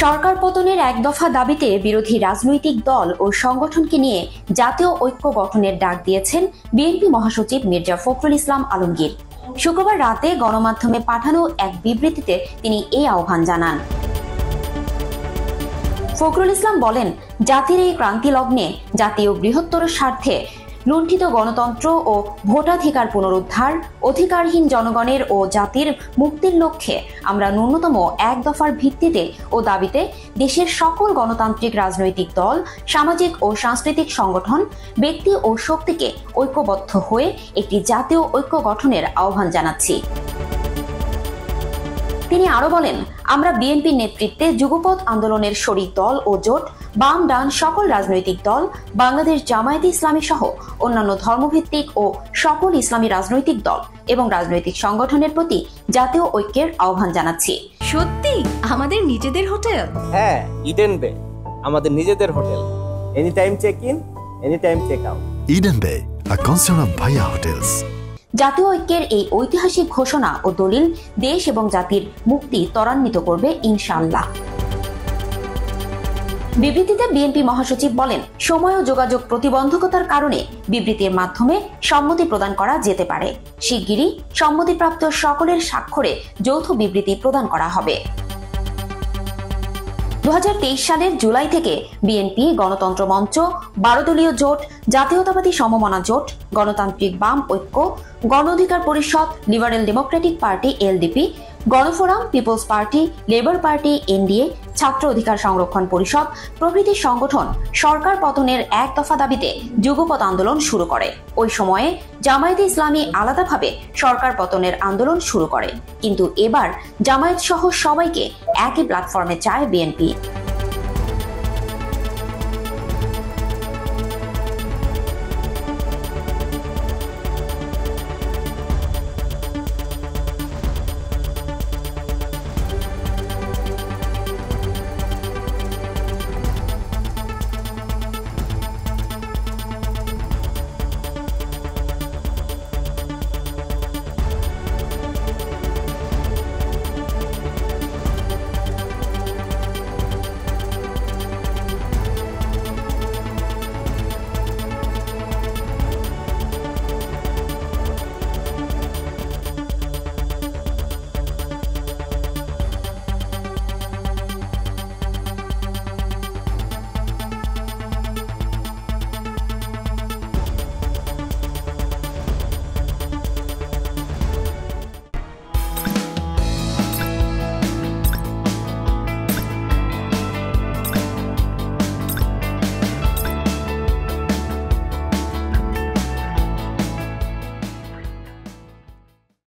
সরকার পতনের এক দফা দাবিতে বিরোধী রাজনৈতিক দল ও সংগঠনকে নিয়ে জাতীয় ঐক্য গঠনের ডাক দিয়েছেন বিএনপি মহাসচিব মির্জা ফখরুল ইসলাম আলমগীর। শুক্রবার রাতে গণমাধ্যমে পাঠানো এক বিবৃতিতে তিনি এই আহ্বান জানান। ফখরুল ইসলাম বলেন, জাতির এই ক্রান্তি লগ্নে জাতীয় বৃহত্তর স্বার্থে লুণ্ঠিত গণতন্ত্র ও ভোটাধিকার পুনরুদ্ধার, অধিকারহীন জনগণের ও জাতির মুক্তির লক্ষ্যে আমরা ন্যূনতম এক দফার ভিত্তিতে ও দাবিতে দেশের সকল গণতান্ত্রিক রাজনৈতিক দল, সামাজিক ও সাংস্কৃতিক সংগঠন, ব্যক্তি ও শক্তিকে ঐক্যবদ্ধ হয়ে একটি জাতীয় ঐক্য গঠনের আহ্বান জানাচ্ছি। তিনি আরো বলেন, আমরা বিএনপির নেতৃত্বে যুগপৎ আন্দোলনের শরিক দল ও জোট, বাম ডান সকল রাজনৈতিক দল, বাংলাদেশ জামায়াতে ইসলামী সহ অন্যান্য ধর্মভিত্তিক ও সকল ইসলামী রাজনৈতিক দল এবং রাজনৈতিক সংগঠনের প্রতি জাতীয় ঐক্যের আহ্বান জানাচ্ছি। সত্যি আমাদের নিজেদের হোটেল? হ্যাঁ, ইডেন বে আমাদের নিজেদের হোটেল। Any time check in, any time check out. Eden Bay, a concern of Bhaiya Hotels. জাতীয় ঐক্যের এই ঐতিহাসিক ঘোষণা ও দলিল দেশ এবং জাতির মুক্তি ত্বরান্বিত করবে ইনশাআল্লাহ। বিবৃতিতে বিএনপি মহাসচিব বলেন, সময় ও যোগাযোগ প্রতিবন্ধকতার কারণে বিবৃতির মাধ্যমে সম্মতি প্রদান করা যেতে পারে। শিগগিরই সম্মতিপ্রাপ্ত সকলের স্বাক্ষরে যৌথ বিবৃতি প্রদান করা হবে। 2023 সালের জুলাই থেকে বিএনপি, গণতন্ত্র মঞ্চ, 12 দলীয় জোট, জাতীয়তাবাদী সমমনা জোট, গণতান্ত্রিক বাম ঐক্য, Gono Odhikar Parishad, liberal democratic party LDP, Gonoforum, people's party, labour party NDA, Chhatra Odhikar সংরক্ষণ পরিষদ প্রভৃতি সংগঠন সরকার পতনের এক দফা দাবিতে যুগপৎ আন্দোলন শুরু করে। ওই সময়ে জামায়াতে ইসলামী আলাদাভাবে সরকার পতনের আন্দোলন শুরু করে, কিন্তু এবার জামায়াত সহ সবাইকে একই প্ল্যাটফর্মে চায় বিএনপি।